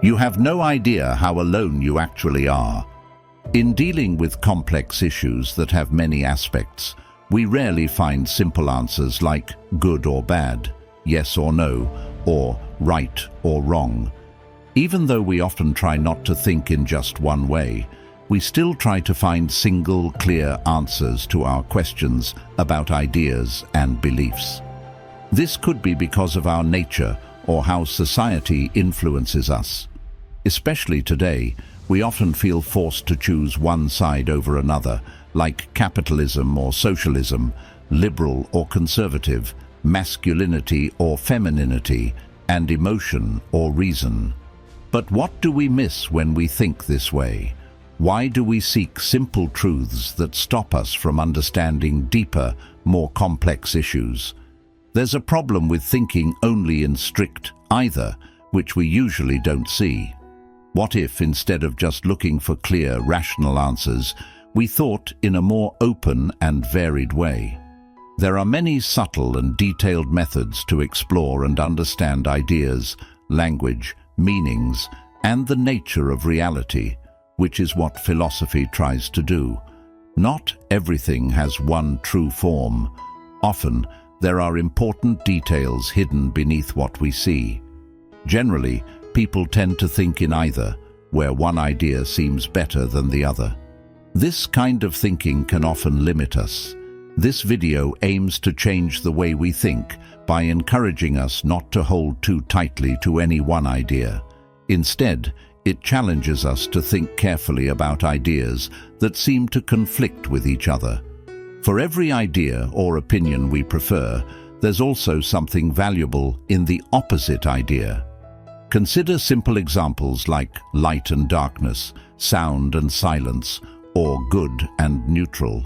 You have no idea how alone you actually are. In dealing with complex issues that have many aspects, we rarely find simple answers like good or bad, yes or no, or right or wrong. Even though we often try not to think in just one way, we still try to find single, clear answers to our questions about ideas and beliefs. This could be because of our nature or how society influences us. Especially today, we often feel forced to choose one side over another, like capitalism or socialism, liberal or conservative, masculinity or femininity, and emotion or reason. But what do we miss when we think this way? Why do we seek simple truths that stop us from understanding deeper, more complex issues? There's a problem with thinking only in strict either, which we usually don't see. What if, instead of just looking for clear, rational answers, we thought in a more open and varied way? There are many subtle and detailed methods to explore and understand ideas, language, meanings, and the nature of reality, which is what philosophy tries to do. Not everything has one true form. Often, there are important details hidden beneath what we see. Generally, people tend to think in either, where one idea seems better than the other. This kind of thinking can often limit us. This video aims to change the way we think by encouraging us not to hold too tightly to any one idea. Instead, it challenges us to think carefully about ideas that seem to conflict with each other. For every idea or opinion we prefer, there's also something valuable in the opposite idea. Consider simple examples like light and darkness, sound and silence, or good and neutral.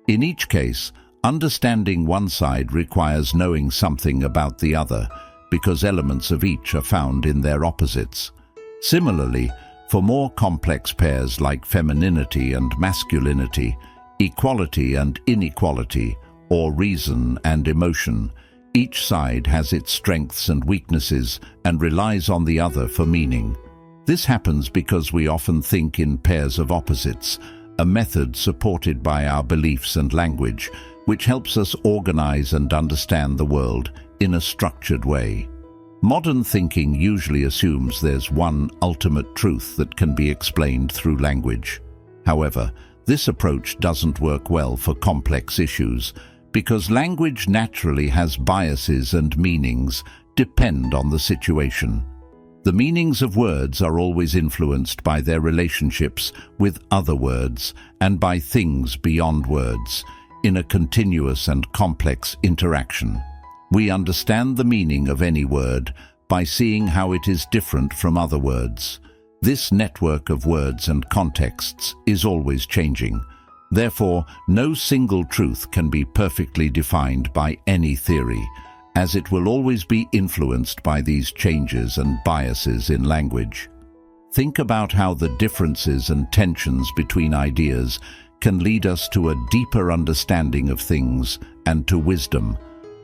In each case, understanding one side requires knowing something about the other, because elements of each are found in their opposites. Similarly, for more complex pairs like femininity and masculinity, equality and inequality, or reason and emotion, each side has its strengths and weaknesses and relies on the other for meaning. This happens because we often think in pairs of opposites, a method supported by our beliefs and language, which helps us organize and understand the world in a structured way. Modern thinking usually assumes there's one ultimate truth that can be explained through language. However, this approach doesn't work well for complex issues, because language naturally has biases and meanings depend on the situation. The meanings of words are always influenced by their relationships with other words and by things beyond words, in a continuous and complex interaction. We understand the meaning of any word by seeing how it is different from other words. This network of words and contexts is always changing. Therefore, no single truth can be perfectly defined by any theory, as it will always be influenced by these changes and biases in language. Think about how the differences and tensions between ideas can lead us to a deeper understanding of things and to wisdom.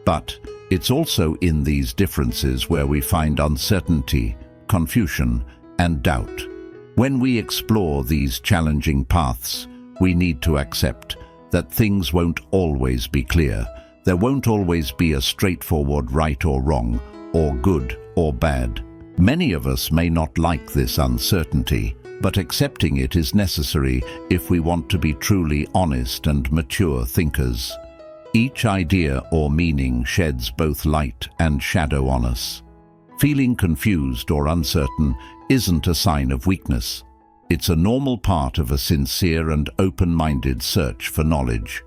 But it's also in these differences where we find uncertainty, confusion, and doubt. When we explore these challenging paths, we need to accept that things won't always be clear. There won't always be a straightforward right or wrong, or good or bad. Many of us may not like this uncertainty, but accepting it is necessary if we want to be truly honest and mature thinkers. Each idea or meaning sheds both light and shadow on us. Feeling confused or uncertain isn't a sign of weakness. It's a normal part of a sincere and open-minded search for knowledge.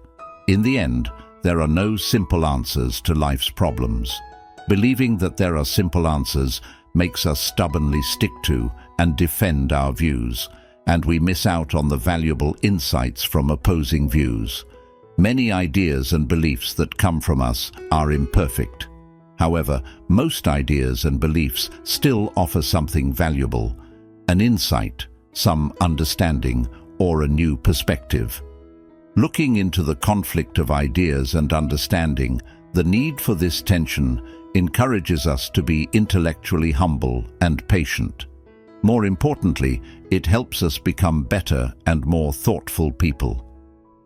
In the end, there are no simple answers to life's problems. Believing that there are simple answers makes us stubbornly stick to and defend our views, and we miss out on the valuable insights from opposing views. Many ideas and beliefs that come from us are imperfect. However, most ideas and beliefs still offer something valuable, an insight, some understanding, or a new perspective. Looking into the conflict of ideas and understanding, the need for this tension encourages us to be intellectually humble and patient. More importantly, it helps us become better and more thoughtful people.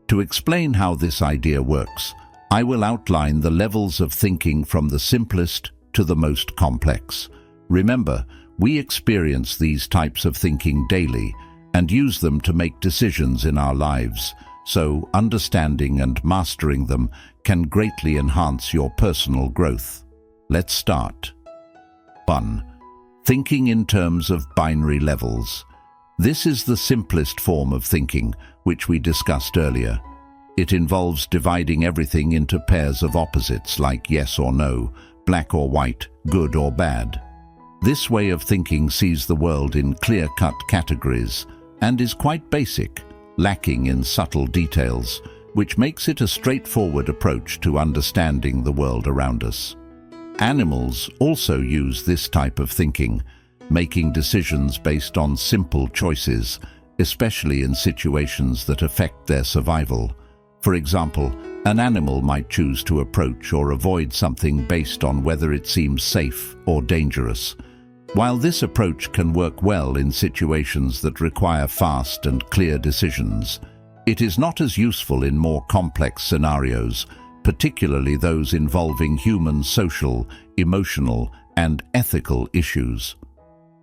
To explain how this idea works, I will outline the levels of thinking from the simplest to the most complex. Remember, we experience these types of thinking daily and use them to make decisions in our lives, so understanding and mastering them can greatly enhance your personal growth. Let's start. 1. Thinking in terms of binary levels. This is the simplest form of thinking, which we discussed earlier. It involves dividing everything into pairs of opposites like yes or no, black or white, good or bad. This way of thinking sees the world in clear-cut categories and is quite basic, lacking in subtle details, which makes it a straightforward approach to understanding the world around us. Animals also use this type of thinking, making decisions based on simple choices, especially in situations that affect their survival. For example, an animal might choose to approach or avoid something based on whether it seems safe or dangerous. While this approach can work well in situations that require fast and clear decisions, it is not as useful in more complex scenarios, particularly those involving human social, emotional, and ethical issues.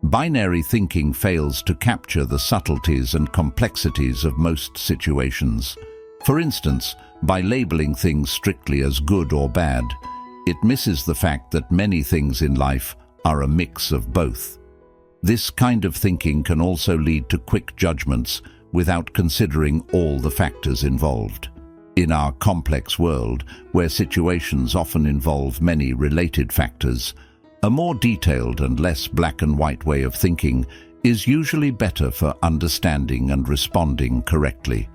Binary thinking fails to capture the subtleties and complexities of most situations. For instance, by labeling things strictly as good or bad, it misses the fact that many things in life are a mix of both. This kind of thinking can also lead to quick judgments without considering all the factors involved. In our complex world, where situations often involve many related factors, a more detailed and less black and white way of thinking is usually better for understanding and responding correctly.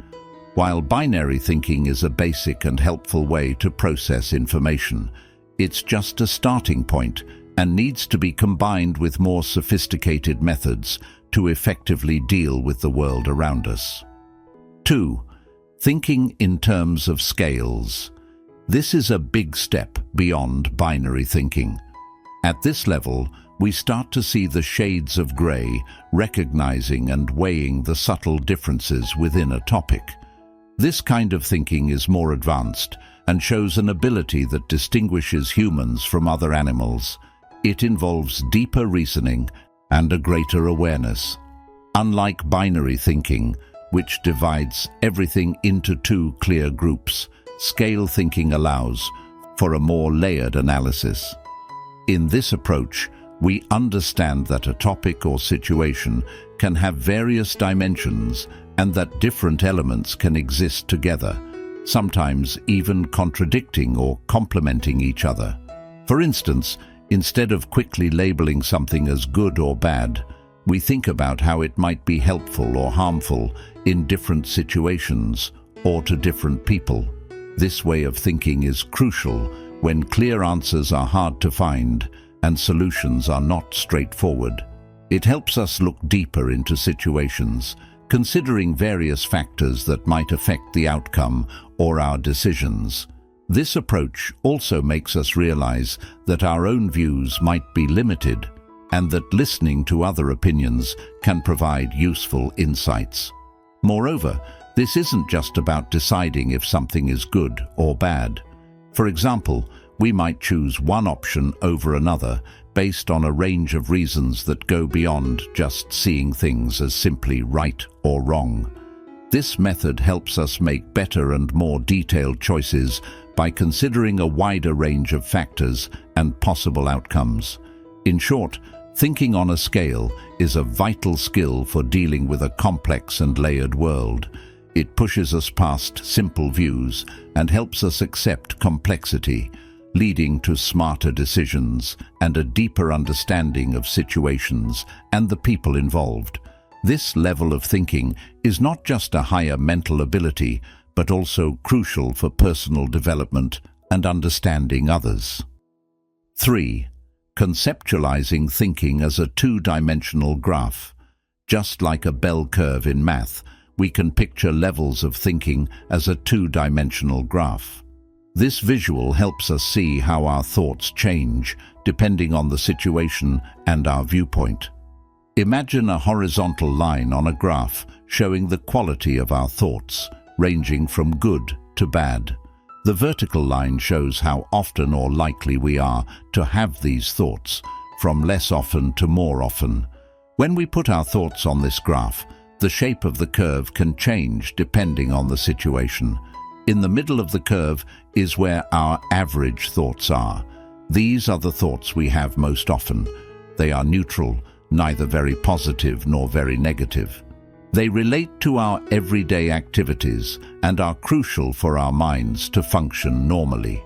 While binary thinking is a basic and helpful way to process information, it's just a starting point and needs to be combined with more sophisticated methods to effectively deal with the world around us. 2. Thinking in terms of scales. This is a big step beyond binary thinking. At this level, we start to see the shades of gray, recognizing and weighing the subtle differences within a topic. This kind of thinking is more advanced and shows an ability that distinguishes humans from other animals. It involves deeper reasoning and a greater awareness. Unlike binary thinking, which divides everything into two clear groups, scale thinking allows for a more layered analysis. In this approach, we understand that a topic or situation can have various dimensions and that different elements can exist together, sometimes even contradicting or complementing each other. For instance, instead of quickly labeling something as good or bad, we think about how it might be helpful or harmful in different situations or to different people. This way of thinking is crucial when clear answers are hard to find and solutions are not straightforward. It helps us look deeper into situations, considering various factors that might affect the outcome or our decisions. This approach also makes us realize that our own views might be limited and that listening to other opinions can provide useful insights. Moreover, this isn't just about deciding if something is good or bad. For example, we might choose one option over another based on a range of reasons that go beyond just seeing things as simply right or wrong. This method helps us make better and more detailed choices by considering a wider range of factors and possible outcomes. In short, thinking on a scale is a vital skill for dealing with a complex and layered world. It pushes us past simple views and helps us accept complexity, leading to smarter decisions and a deeper understanding of situations and the people involved. This level of thinking is not just a higher mental ability, but also crucial for personal development and understanding others. 3. Conceptualizing thinking as a two-dimensional graph. Just like a bell curve in math, we can picture levels of thinking as a two-dimensional graph. This visual helps us see how our thoughts change depending on the situation and our viewpoint. Imagine a horizontal line on a graph showing the quality of our thoughts, ranging from good to bad. The vertical line shows how often or likely we are to have these thoughts, from less often to more often. When we put our thoughts on this graph, the shape of the curve can change depending on the situation. In the middle of the curve is where our average thoughts are. These are the thoughts we have most often. They are neutral, neither very positive nor very negative. They relate to our everyday activities and are crucial for our minds to function normally.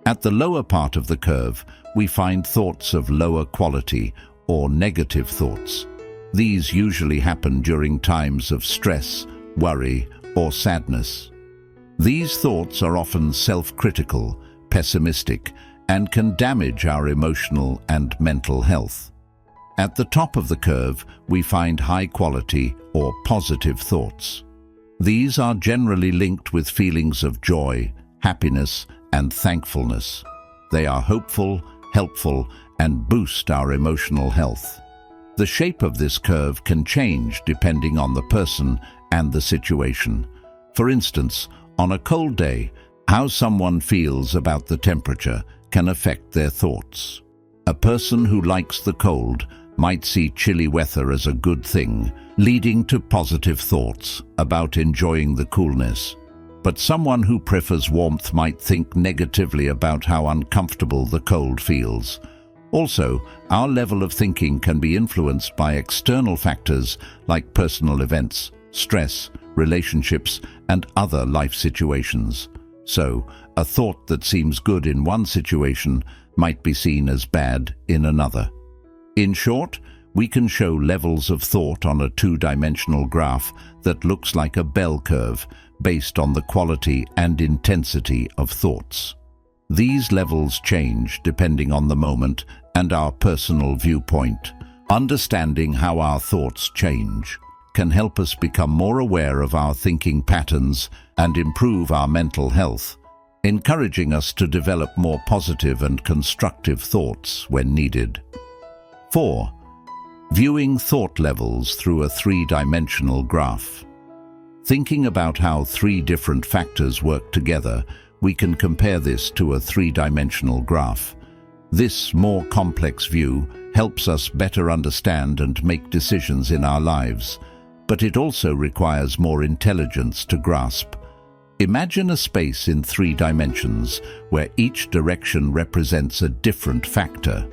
At the lower part of the curve, we find thoughts of lower quality or negative thoughts. These usually happen during times of stress, worry, or sadness. These thoughts are often self-critical, pessimistic, and can damage our emotional and mental health. At the top of the curve, we find high-quality or positive thoughts. These are generally linked with feelings of joy, happiness, and thankfulness. They are hopeful, helpful, and boost our emotional health. The shape of this curve can change depending on the person and the situation. For instance, on a cold day, how someone feels about the temperature can affect their thoughts. A person who likes the cold might see chilly weather as a good thing, leading to positive thoughts about enjoying the coolness. But someone who prefers warmth might think negatively about how uncomfortable the cold feels. Also, our level of thinking can be influenced by external factors like personal events, stress, relationships, and other life situations. So, a thought that seems good in one situation might be seen as bad in another. In short, we can show levels of thought on a two-dimensional graph that looks like a bell curve based on the quality and intensity of thoughts. These levels change depending on the moment and our personal viewpoint. Understanding how our thoughts change can help us become more aware of our thinking patterns and improve our mental health, encouraging us to develop more positive and constructive thoughts when needed. 4. Viewing thought levels through a three-dimensional graph. Thinking about how three different factors work together, we can compare this to a three-dimensional graph. This more complex view helps us better understand and make decisions in our lives, but it also requires more intelligence to grasp. Imagine a space in 3 dimensions where each direction represents a different factor.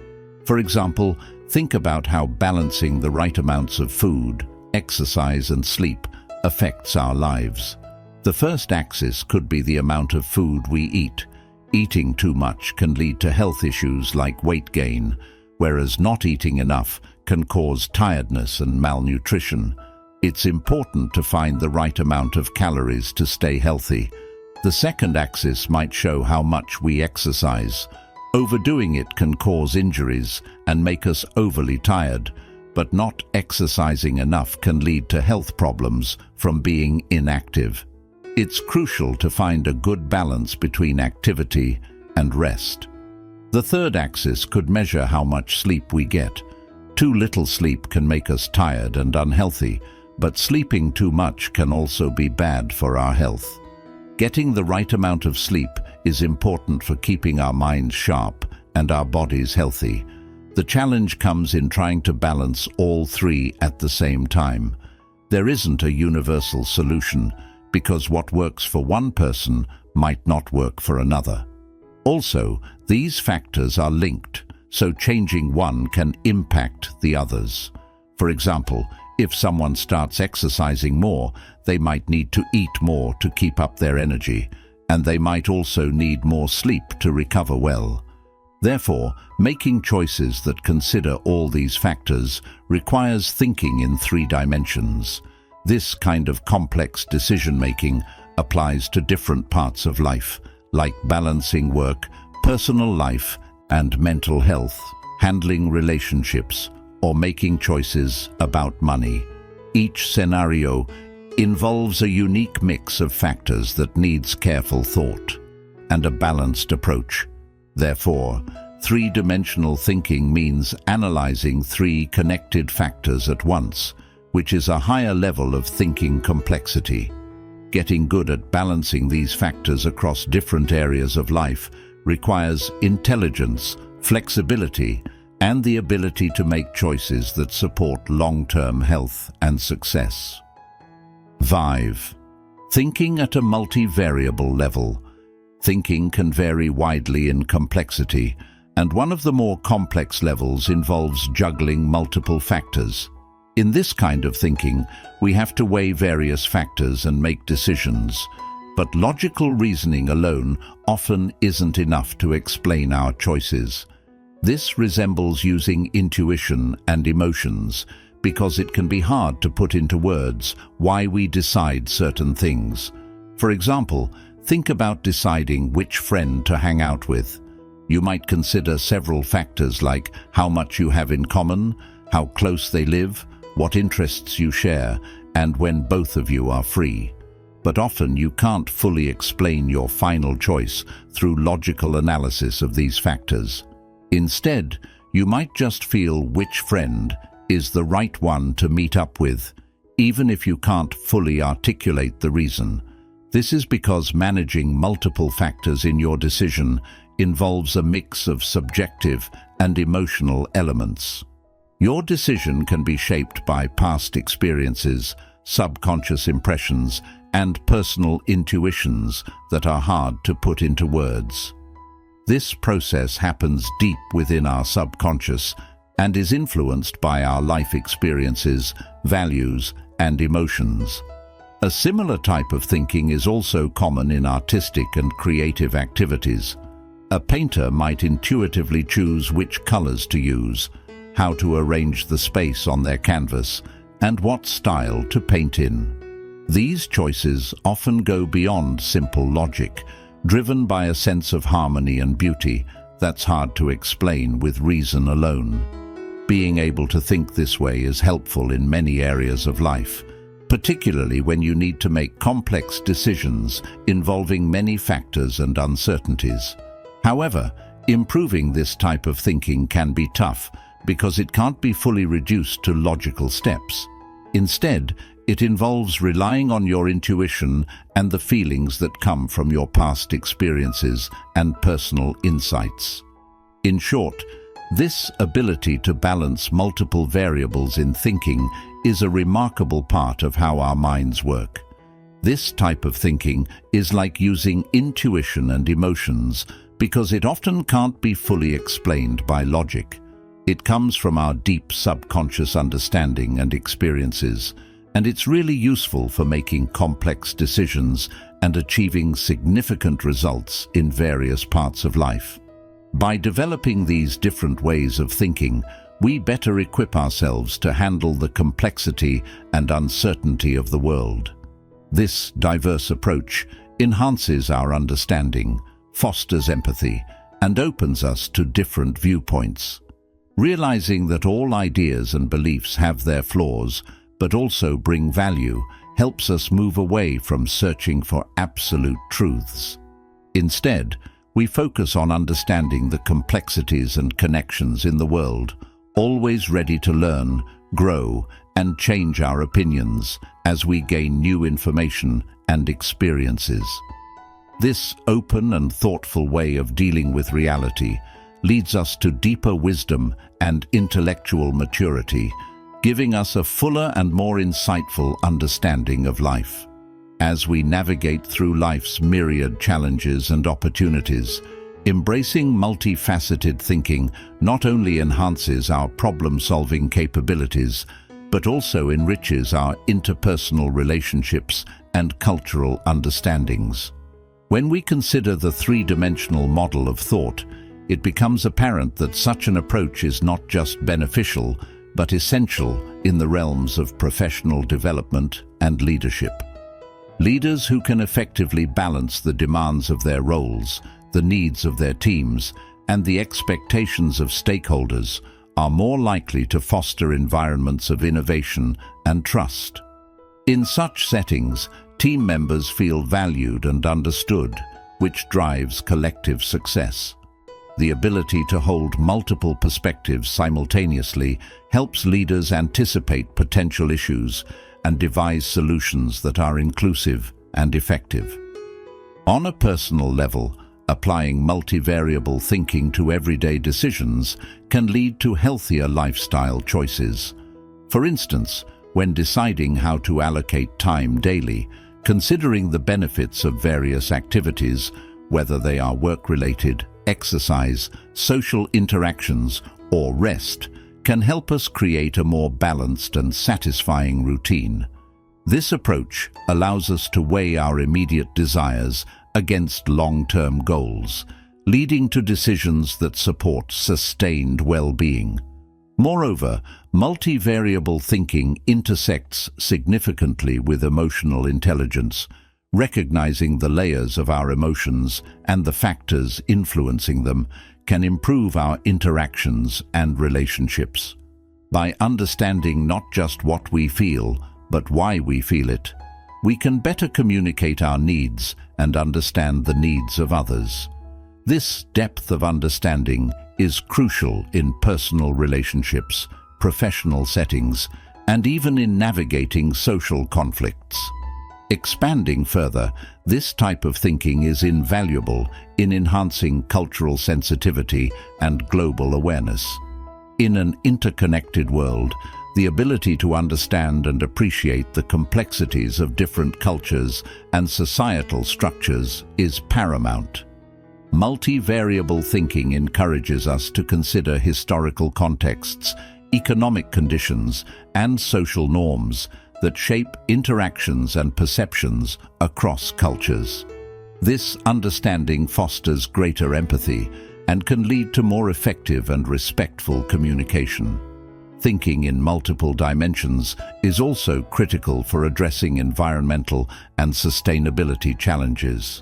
For example, think about how balancing the right amounts of food, exercise, and sleep affects our lives. The first axis could be the amount of food we eat. Eating too much can lead to health issues like weight gain, whereas not eating enough can cause tiredness and malnutrition. It's important to find the right amount of calories to stay healthy. The second axis might show how much we exercise. Overdoing it can cause injuries and make us overly tired, but not exercising enough can lead to health problems from being inactive. It's crucial to find a good balance between activity and rest. The third axis could measure how much sleep we get. Too little sleep can make us tired and unhealthy, but sleeping too much can also be bad for our health. Getting the right amount of sleep is important for keeping our minds sharp and our bodies healthy. The challenge comes in trying to balance all three at the same time. There isn't a universal solution, because what works for one person might not work for another. Also, these factors are linked, so changing one can impact the others. For example, if someone starts exercising more, they might need to eat more to keep up their energy, and they might also need more sleep to recover well. Therefore, making choices that consider all these factors requires thinking in 3 dimensions. This kind of complex decision-making applies to different parts of life, like balancing work, personal life, and mental health, handling relationships, or making choices about money. Each scenario involves a unique mix of factors that needs careful thought and a balanced approach. Therefore, Three-dimensional thinking means analyzing three connected factors at once, which is a higher level of thinking complexity. Getting good at balancing these factors across different areas of life requires intelligence, flexibility, and the ability to make choices that support long-term health and success. 5. Thinking at a multivariable level. Thinking can vary widely in complexity, and one of the more complex levels involves juggling multiple factors. In this kind of thinking, we have to weigh various factors and make decisions, but logical reasoning alone often isn't enough to explain our choices. This resembles using intuition and emotions, because it can be hard to put into words why we decide certain things. For example, think about deciding which friend to hang out with. You might consider several factors like how much you have in common, how close they live, what interests you share, and when both of you are free. But often you can't fully explain your final choice through logical analysis of these factors. Instead, you might just feel which friend is the right one to meet up with, even if you can't fully articulate the reason. This is because managing multiple factors in your decision involves a mix of subjective and emotional elements. Your decision can be shaped by past experiences, subconscious impressions, and personal intuitions that are hard to put into words. This process happens deep within our subconscious and is influenced by our life experiences, values, and emotions. A similar type of thinking is also common in artistic and creative activities. A painter might intuitively choose which colors to use, how to arrange the space on their canvas, and what style to paint in. These choices often go beyond simple logic, driven by a sense of harmony and beauty that's hard to explain with reason alone. Being able to think this way is helpful in many areas of life, particularly when you need to make complex decisions involving many factors and uncertainties. However, improving this type of thinking can be tough because it can't be fully reduced to logical steps. Instead, it involves relying on your intuition and the feelings that come from your past experiences and personal insights. In short, this ability to balance multiple variables in thinking is a remarkable part of how our minds work. This type of thinking is like using intuition and emotions because it often can't be fully explained by logic. It comes from our deep subconscious understanding and experiences, and it's really useful for making complex decisions and achieving significant results in various parts of life. By developing these different ways of thinking, we better equip ourselves to handle the complexity and uncertainty of the world. This diverse approach enhances our understanding, fosters empathy, and opens us to different viewpoints. Realizing that all ideas and beliefs have their flaws, but also bring value, helps us move away from searching for absolute truths. Instead, we focus on understanding the complexities and connections in the world, always ready to learn, grow, and change our opinions as we gain new information and experiences. This open and thoughtful way of dealing with reality leads us to deeper wisdom and intellectual maturity, giving us a fuller and more insightful understanding of life. As we navigate through life's myriad challenges and opportunities, embracing multifaceted thinking not only enhances our problem-solving capabilities, but also enriches our interpersonal relationships and cultural understandings. When we consider the three-dimensional model of thought, it becomes apparent that such an approach is not just beneficial, but essential in the realms of professional development and leadership. Leaders who can effectively balance the demands of their roles, the needs of their teams, and the expectations of stakeholders are more likely to foster environments of innovation and trust. In such settings, team members feel valued and understood, which drives collective success. The ability to hold multiple perspectives simultaneously helps leaders anticipate potential issues and devise solutions that are inclusive and effective. On a personal level, applying multivariable thinking to everyday decisions can lead to healthier lifestyle choices. For instance, when deciding how to allocate time daily, considering the benefits of various activities, whether they are work-related, exercise, social interactions, or rest, can help us create a more balanced and satisfying routine. This approach allows us to weigh our immediate desires against long-term goals, leading to decisions that support sustained well-being. Moreover, multivariable thinking intersects significantly with emotional intelligence. Recognizing the layers of our emotions and the factors influencing them can improve our interactions and relationships. By understanding not just what we feel, but why we feel it, we can better communicate our needs and understand the needs of others. This depth of understanding is crucial in personal relationships, professional settings, and even in navigating social conflicts. Expanding further, this type of thinking is invaluable in enhancing cultural sensitivity and global awareness. In an interconnected world, the ability to understand and appreciate the complexities of different cultures and societal structures is paramount. Multivariable thinking encourages us to consider historical contexts, economic conditions, and social norms that shape interactions and perceptions across cultures. This understanding fosters greater empathy and can lead to more effective and respectful communication. Thinking in multiple dimensions is also critical for addressing environmental and sustainability challenges.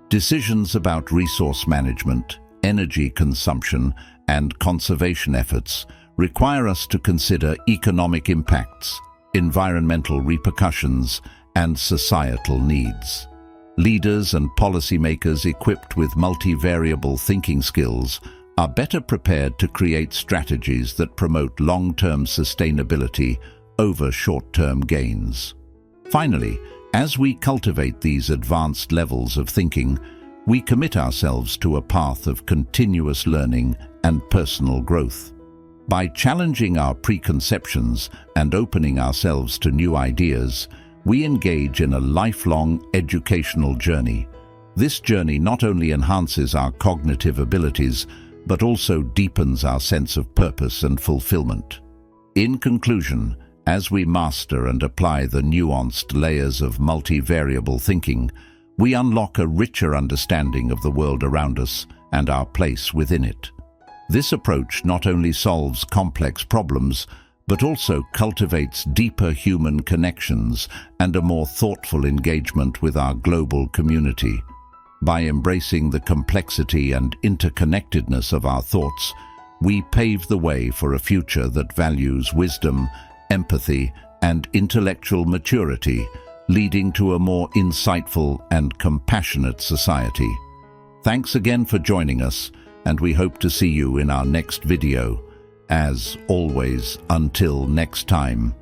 Decisions about resource management, energy consumption, and conservation efforts require us to consider economic impacts, environmental repercussions, and societal needs. Leaders and policymakers equipped with multivariable thinking skills are better prepared to create strategies that promote long-term sustainability over short-term gains. Finally, as we cultivate these advanced levels of thinking, we commit ourselves to a path of continuous learning and personal growth. By challenging our preconceptions and opening ourselves to new ideas, we engage in a lifelong educational journey. This journey not only enhances our cognitive abilities, but also deepens our sense of purpose and fulfillment. In conclusion, as we master and apply the nuanced layers of multivariable thinking, we unlock a richer understanding of the world around us and our place within it. This approach not only solves complex problems, but also cultivates deeper human connections and a more thoughtful engagement with our global community. By embracing the complexity and interconnectedness of our thoughts, we pave the way for a future that values wisdom, empathy, and intellectual maturity, leading to a more insightful and compassionate society. Thanks again for joining us, and we hope to see you in our next video. As always, until next time.